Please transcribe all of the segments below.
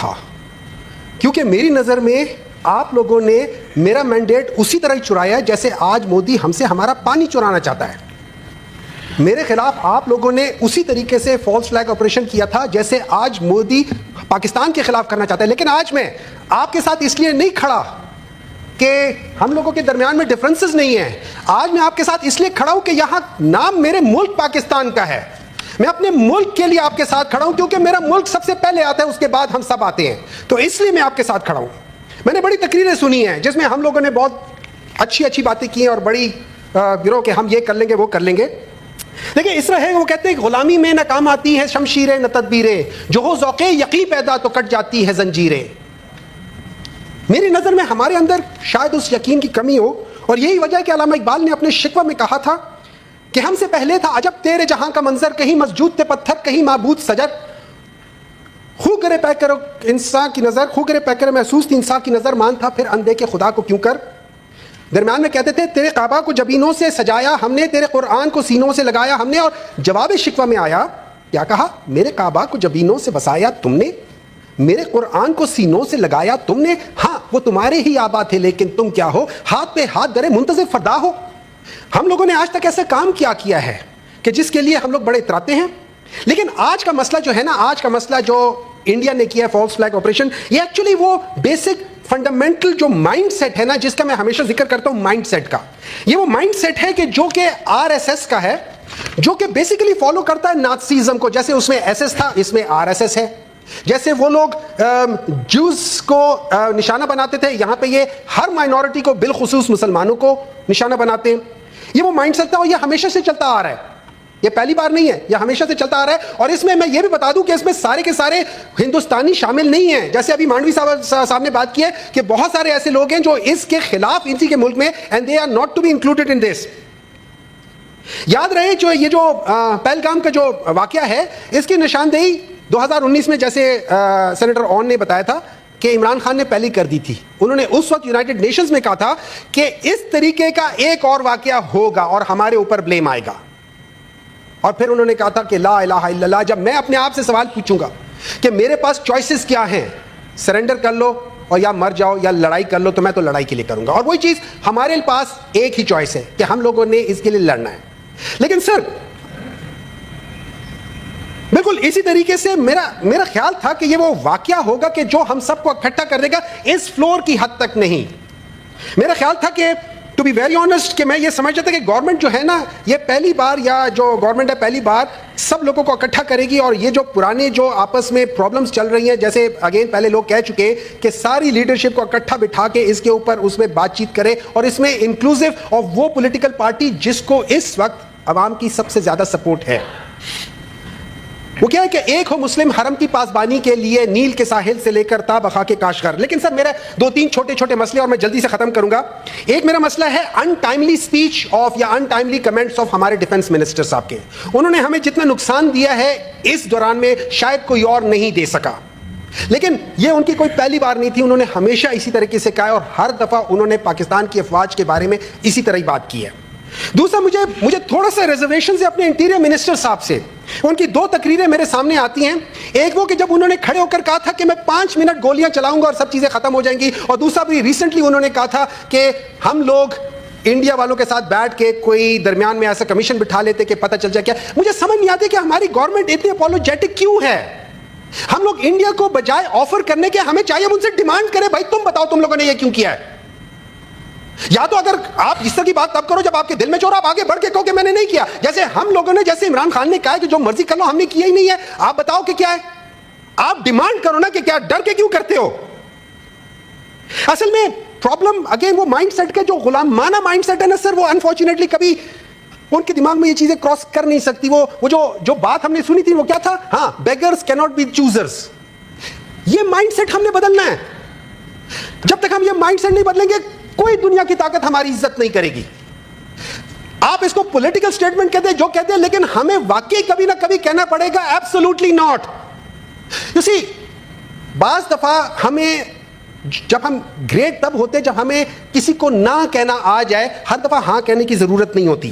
تھا, کیونکہ میری نظر میں آپ لوگوں نے میرا مینڈیٹ اسی طرح ہی چرایا جیسے آج مودی ہم سے ہمارا پانی چرانا چاہتا ہے. میرے خلاف آپ لوگوں نے اسی طریقے سے فالس فلیگ آپریشن کیا تھا جیسے آج مودی پاکستان کے خلاف کرنا چاہتا ہے. لیکن آج میں آپ کے ساتھ اس لیے نہیں کھڑا کہ ہم لوگوں کے درمیان میں ڈفرنسز نہیں ہیں. آج میں آپ کے ساتھ اس لیے کھڑا ہوں کہ یہاں نام میرے ملک پاکستان کا ہے. میں اپنے ملک کے لیے آپ کے ساتھ کھڑا ہوں کیونکہ میرا ملک سب سے پہلے آتا ہے, اس کے بعد ہم سب آتے ہیں. تو اس لیے میں آپ کے ساتھ کھڑا ہوں. میں نے بڑی تقریریں سنی ہیں جس میں ہم لوگوں نے بہت اچھی باتیں کی ہیں اور بڑی کہ ہم یہ کر لیں گے وہ کر لیں گے. دیکھیں اس طرح ہے, وہ کہتے ہیں غلامی میں ناکام آتی ہے شمشیریں نہ تدبیریں, جو ہو ذوق یقین پیدا تو کٹ جاتی ہے زنجیریں. میری نظر میں ہمارے اندر شاید اس یقین کی کمی ہو, اور یہی وجہ ہے کہ علامہ اقبال نے اپنے شکوہ میں کہا تھا کہ ہم سے پہلے تھا عجب تیرے جہاں کا منظر, کہیں مسجود تھے پتھر کہیں معبود سجر. خو گرے پہ کر انسان کی نظر, خو گرے پہ کر محسوس تھی انسان کی نظر, مان تھا پھر اندے کے خدا کو کیوں کر. درمیان میں کہتے تھے تیرے کعبہ کو جبینوں سے سجایا ہم نے, تیرے قرآن کو سینوں سے لگایا ہم نے. اور جواب شکوہ میں آیا, کیا کہا, میرے کعبہ کو جبینوں سے بسایا تم نے, میرے قرآن کو سینوں سے لگایا تم نے. ہاں وہ تمہارے ہی آبا تھے لیکن تم کیا ہو, ہاتھ پہ ہاتھ درے منتظر فردا ہو. ہم لوگوں نے آج تک ایسا کام کیا ہے کہ جس کے لیے ہم لوگ بڑے اتراتے ہیں. لیکن آج کا مسئلہ جو ہے نا, آج کا مسئلہ جو انڈیا نے کیا ہے فالس فلیگ آپریشن, یہ ایکچولی وہ بیسک فنڈامنٹل جو مائنڈ سیٹ ہے نا, جس کا میں ہمیشہ ذکر کرتا ہوں مائنڈ سیٹ کا, یہ وہ مائنڈ سیٹ ہے کہ جو کہ آر ایس ایس کا ہے, جو کہ بیسیکلی فالو کرتا ہے نازیزم کو. جیسے اس میں ایس ایس تھا, اس میں آر ایس ایس ہے. جیسے وہ لوگ جوز کو نشانہ بناتے تھے, یہاں پہ یہ ہر مائنورٹی کو بالخصوص مسلمانوں کو نشانہ بناتے ہیں. یہ وہ مائنڈ سیٹ تھا اور یہ ہمیشہ سے چلتا آ رہا ہے, یہ پہلی بار نہیں ہے, یہ ہمیشہ سے چلتا آ رہا ہے. اور اس میں یہ بھی بتا دوں کہ اس میں سارے کے سارے ہندوستانی شامل نہیں ہیں. جیسے ابھی مانڈوی صاحب نے بات کی ہے کہ بہت سارے ایسے لوگ ہیں جو اس کے خلاف اسی کے ملک میں, and they are not to be included in this. یاد رہے جو یہ جو پہلگام کا جو واقعہ ہے, اس کی نشاندہی 2019 میں جیسے سینیٹر اون نے بتایا تھا کہ عمران خان نے پہلی کر دی تھی. انہوں نے اس وقت یونائٹڈ نیشنز میں کہا تھا کہ اس طریقے کا ایک اور واقعہ ہوگا اور ہمارے اوپر بلیم آئے گا. اور پھر انہوں نے کہا تھا کہ لا الہ الا اللہ, جب میں اپنے آپ سے سوال پوچھوں گا کہ میرے پاس چوائسز کیا ہیں, سرنڈر کر لو اور یا مر جاؤ یا لڑائی کر لو, تو میں تو لڑائی کے لیے کروں گا. اور وہی چیز ہمارے پاس ایک ہی چوائس ہے کہ ہم لوگوں نے اس کے لیے لڑنا ہے. لیکن سر بالکل اسی طریقے سے میرا خیال تھا کہ یہ وہ واقعہ ہوگا کہ جو ہم سب کو اکٹھا کر دے گا, اس فلور کی حد تک نہیں. میرا خیال تھا کہ ٹو بی ویری آنیسٹ کہ میں یہ سمجھتا تھا کہ گورنمنٹ جو ہے نا, یہ پہلی بار, یا جو گورنمنٹ ہے پہلی بار سب لوگوں کو اکٹھا کرے گی. اور یہ جو پرانے جو آپس میں پرابلمز چل رہی ہیں, جیسے اگین پہلے لوگ کہہ چکے کہ ساری لیڈرشپ کو اکٹھا بٹھا کے اس کے اوپر اس میں بات چیت کرے, اور اس میں انکلوسیو اور وہ پولیٹیکل پارٹی جس کو اس وقت عوام کی سب سے زیادہ سپورٹ ہے. وہ کیا ہے کہ ایک ہو مسلم حرم کی پاسبانی کے لیے, نیل کے ساحل سے لے کر تا بخا کے کاشغر. لیکن سر میرا 2-3 چھوٹے مسئلے اور میں جلدی سے ختم کروں گا. ایک میرا مسئلہ ہے ان ٹائملی سپیچ آف یا ان ٹائملی کمنٹس آف ہمارے ڈیفنس منسٹر صاحب کے. انہوں نے ہمیں جتنا نقصان دیا ہے اس دوران میں شاید کوئی اور نہیں دے سکا. لیکن یہ ان کی کوئی پہلی بار نہیں تھی, انہوں نے ہمیشہ اسی طریقے سے کہا, اور ہر دفعہ انہوں نے پاکستان کی افواج کے بارے میں اسی طرح ہی بات کی ہے. دوسرا مجھے تھوڑا سا ریزرویشن ہے اپنے انٹیریئر منسٹر صاحب سے. ان کی 2 تقریریں میرے سامنے آتی ہیں. ایک وہ کہ جب انہوں نے کھڑے ہو کر کہا تھا کہ میں 5 منٹ گولیاں چلاؤں گا اور سب چیزیں ختم ہو جائیں گی, اور دوسرا بھی ریسنٹلی انہوں نے کہا تھا کہ ہم لوگ انڈیا والوں کے ساتھ بیٹھ کے کوئی درمیان میں ایسا کمیشن بٹھا لیتے کہ پتہ چل جائے. کیا مجھے سمجھ نہیں آتی کہ ہماری گورنمنٹ اتنی اپولوجیٹک کیوں ہے. ہم لوگ انڈیا کو بجائے آفر کرنے کے ہمیں چاہیے ہم ان سے ڈیمانڈ کریں, بھائی تم بتاؤ تم لوگوں نے یہ کیوں کیا ہے. یا تو اگر آپ اس طرح کی بات تب کرو جب آپ کے دل میں چور, آپ آگے بڑھ کے کہو کہ میں نے نہیں کیا. جیسے ہم لوگوں نے, جیسے عمران خان نے کہا کہ جو مرضی کر لو, ہم نے کیا ہی نہیں ہے. آپ بتاؤ کہ کیا ہے, آپ ڈیمانڈ کرو نا کہ کیا, ڈر کے کیوں کرتے ہو. اصل میں پرابلم اگین وہ مائنڈ سیٹ کا جو غلامانہ مائنڈ سیٹ ہے نا سر, وہ انفارچونیٹلی کبھی ان کے دماغ میں یہ چیزیں کراس کر نہیں سکتی. وہ جو بات ہم نے سنی تھی وہ کیا تھا, ہاں بیگرز کی ناٹ بی چوزرز. یہ مائنڈ سیٹ ہم نے بدلنا ہے. جب تک ہم یہ مائنڈ سیٹ نہیں بدلیں گے کوئی دنیا کی طاقت ہماری عزت نہیں کرے گی. آپ اس کو پولیٹیکل سٹیٹمنٹ کہتے ہیں جو کہتے ہیں, لیکن ہمیں واقعی کبھی نہ کبھی کہنا پڑے گا ایبسولوٹلی ناٹ. یو سی بعض دفعہ ہمیں, جب ہم گریٹ تب ہوتے جب ہمیں کسی کو نہ کہنا آ جائے, ہر دفعہ ہاں کہنے کی ضرورت نہیں ہوتی.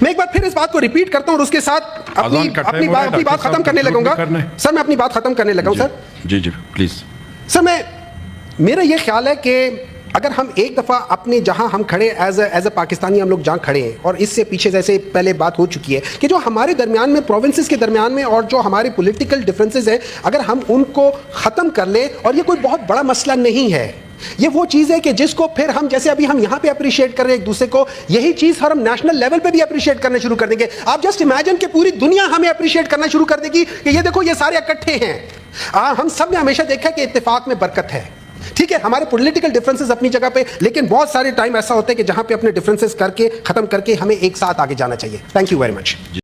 میں ایک بار پھر اس بات کو ریپیٹ کرتا ہوں اور اس کے ساتھ اپنی بات ختم کرنے لگوں گا سر. میں اپنی بات ختم کرنے لگا ہوں سر. جی جی پلیز سر. میرا یہ خیال ہے کہ اگر ہم ایک دفعہ اپنے جہاں ہم کھڑے ایز اے پاکستانی ہم لوگ جہاں کھڑے ہیں, اور اس سے پیچھے جیسے پہلے بات ہو چکی ہے کہ جو ہمارے درمیان میں پروونسز کے درمیان میں اور جو ہمارے پولیٹیکل ڈفرینسز ہیں, اگر ہم ان کو ختم کر لیں, اور یہ کوئی بہت بڑا مسئلہ نہیں ہے, یہ وہ چیز ہے کہ جس کو پھر ہم جیسے ابھی ہم یہاں پہ اپریشیٹ کر رہے ہیں ایک دوسرے کو, یہی چیز ہم نیشنل لیول پہ بھی اپریشیٹ کرنا شروع کر دیں گے. آپ جسٹ امیجن کہ پوری دنیا ہمیں اپریشیٹ کرنا شروع کر دے گی کہ یہ دیکھو یہ سارے اکٹھے ہیں. ہم سب نے ہمیشہ دیکھا کہ اتفاق میں برکت ہے. ٹھیک ہے, ہمارے پولیٹیکل ڈفرینسز اپنی جگہ پہ, لیکن بہت سارے ٹائم ایسا ہوتا ہے کہ جہاں پہ اپنے ڈفرینسز کر کے ختم کر کے ہمیں ایک ساتھ آگے جانا چاہیے. Thank you very much.